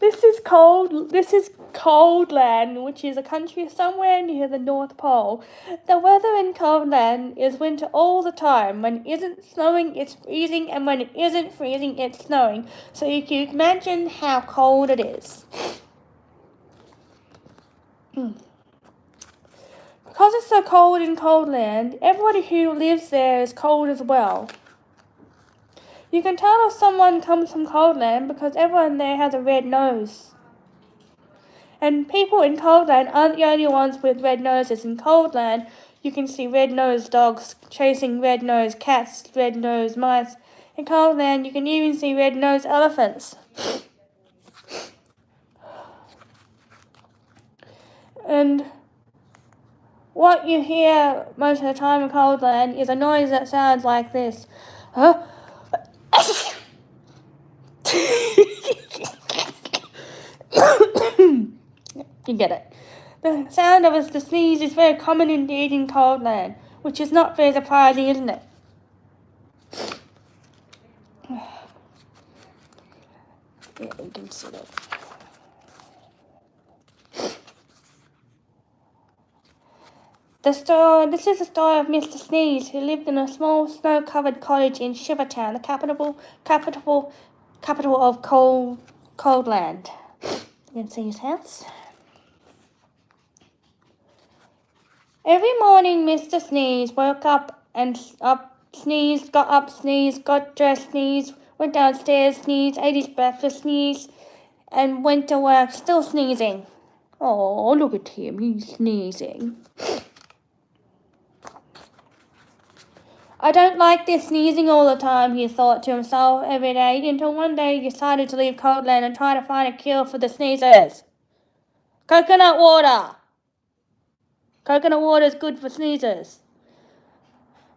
This is Coldland, which is a country somewhere near the North Pole. The weather in Coldland is winter all the time. When it isn't snowing, it's freezing, and when it isn't freezing, it's snowing. So you can imagine how cold it is. Because it's so cold in Coldland, everybody who lives there is cold as well. You can tell if someone comes from Coldland because everyone there has a red nose. And people in Coldland aren't the only ones with red noses. In Coldland, you can see red-nosed dogs chasing red-nosed cats, red-nosed mice. In Coldland, you can even see red-nosed elephants. And what you hear most of the time in Coldland is a noise that sounds like this. Huh? You get it. The sound of the sneeze is very common indeed in Coldland, which is not very surprising, isn't it? Yeah, you can see that. This is the story of Mr. Sneeze, who lived in a small snow-covered cottage in Shivertown, the capital of Coldland. You can see his house. Every morning, Mr. Sneeze woke up and sneezed, got dressed, sneezed, went downstairs, sneezed, ate his breakfast, sneezed, and went to work, still sneezing. Oh, look at him, he's sneezing. I don't like this sneezing all the time, he thought to himself every day, until one day he decided to leave Coldland and try to find a cure for the sneezers. Coconut water! Coconut water is good for sneezers.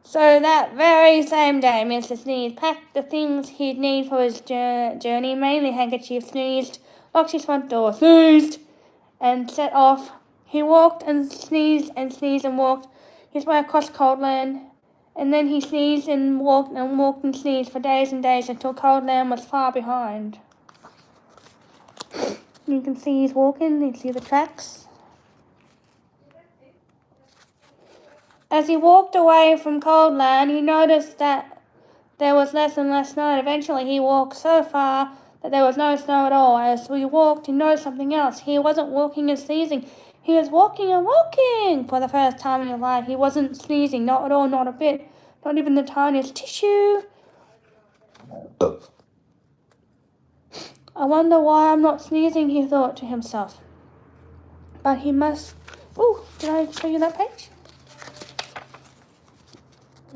So that very same day, Mr. Sneeze packed the things he'd need for his journey, mainly handkerchiefs, sneezed, locked his front door, sneezed, and set off. He walked and sneezed and walked his way across Coldland, and then he sneezed and walked and sneezed for days and days until Coldland was far behind. You can see he's walking, you see the tracks. As he walked away from Coldland, he noticed that there was less and less snow. Eventually, he walked so far that there was no snow at all. As we walked, he noticed something else. He wasn't walking and sneezing. He was walking and walking for the first time in his life. He wasn't sneezing, not at all, not a bit, not even the tiniest tissue. I wonder why I'm not sneezing, he thought to himself. But he must... Oh, did I show you that page?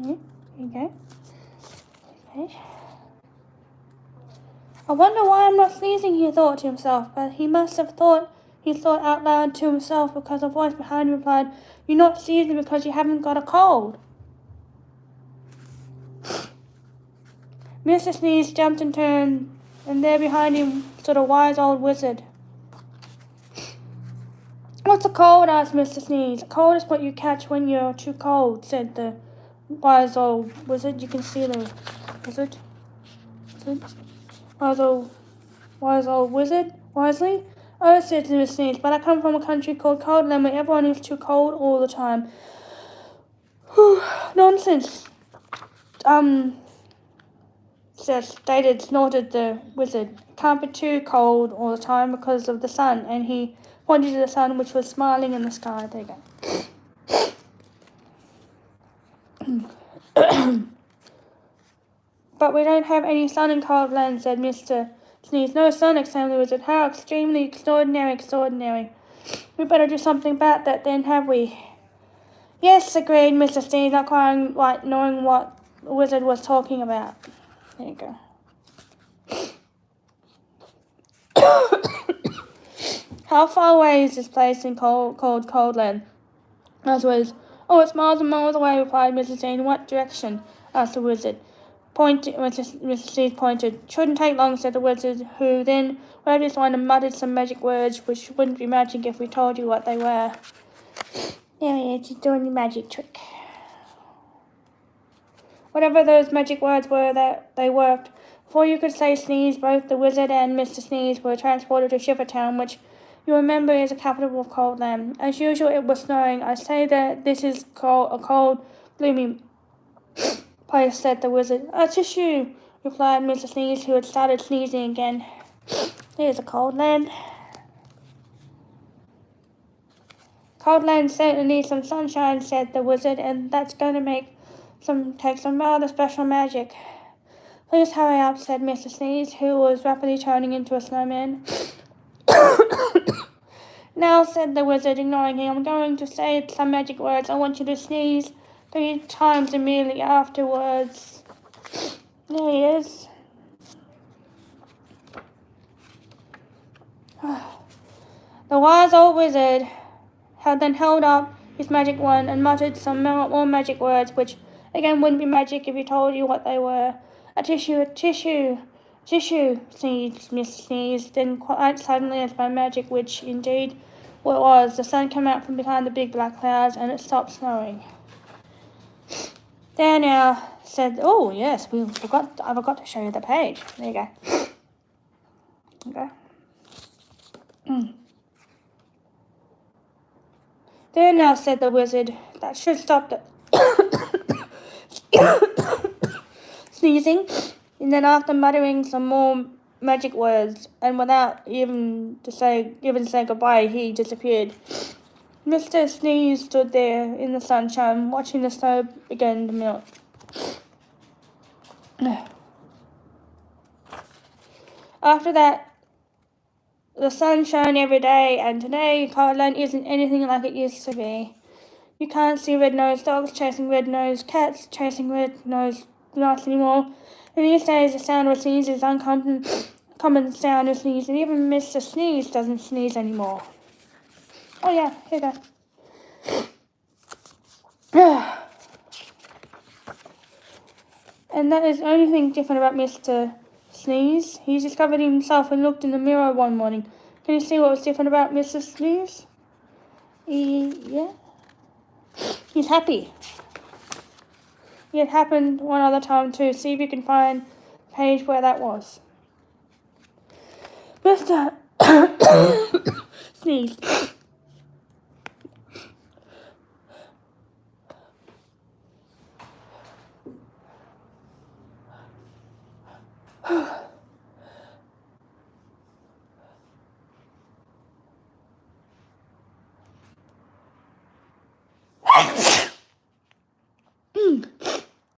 Yeah, here you go. Okay. I wonder why I'm not sneezing, he thought to himself, but he thought out loud to himself because a voice behind him replied, "You're not sneezing because you haven't got a cold." Mr. Sneeze jumped and turned, and there behind him stood a wise old wizard. "What's a cold?" asked Mr. Sneeze. "A cold is what you catch when you're too cold," said the wise old wizard. You can see the wizard. Wise old wizard, wisely. "Oh," said Mr. Sneeze, "but I come from a country called Coldland where everyone is too cold all the time." "Nonsense," snorted the wizard. "It can't be too cold all the time because of the sun," and he pointed to the sun, which was smiling in the sky. There you go. "But we don't have any sun in Coldland," said Mr. Sneeze. "No sun," exclaimed the wizard. "How extremely extraordinary. We better do something about that then, have we?" "Yes," agreed Mr. Sneeze, not quite knowing what the wizard was talking about. There you go. "How far away is this place called Coldland?" asked the wizard. "Oh, it's miles and miles away," replied Mr. Sneeze. "In what direction?" asked the wizard. Mr. Sneeze pointed. "Shouldn't take long," said the wizard, who then waved his wand and muttered some magic words, which wouldn't be magic if we told you what they were. There he is, he's doing the magic trick. Whatever those magic words were, that they worked. Before you could say sneeze, both the wizard and Mr. Sneeze were transported to Shivertown, which you remember is the capital of Coldland. As usual, it was snowing. I say that this is a cold, gloomy place, said the wizard. A tissue, replied Mr. Sneeze, who had started sneezing again. Here's a Coldland. Coldland certainly needs some sunshine, said the wizard, and that's going to take some rather special magic. Please hurry up, said Mr. Sneeze, who was rapidly turning into a snowman. Now, said the wizard, ignoring him, I'm going to say some magic words. I want you to sneeze 3 times immediately afterwards. There he is. The wise old wizard had then held up his magic wand and muttered some more magic words, which again wouldn't be magic if he told you what they were. A tissue, sneezed Mr. Sneeze. Then quite suddenly, as by magic, which indeed it was, the sun came out from behind the big black clouds and it stopped snowing. There now, said, oh yes, I forgot to show you the page. There you go. Okay. There now, said the wizard, that should stop the sneezing. And then after muttering some more magic words, and without even say goodbye, he disappeared. Mr. Sneeze stood there in the sunshine, watching the snow begin to melt. After that, the sun shone every day, and today Coldland isn't anything like it used to be. You can't see red-nosed dogs chasing red-nosed cats chasing red-nosed mice anymore. And these days, the sound of a sneeze is uncommon sound of sneeze, and even Mr. Sneeze doesn't sneeze anymore. Oh yeah, here you go. And that is the only thing different about Mr. Sneeze. He discovered himself and looked in the mirror one morning. Can you see what was different about Mr. Sneeze? Yeah. He's happy. It happened one other time too. See if you can find the page where that was. Mr. Sneeze.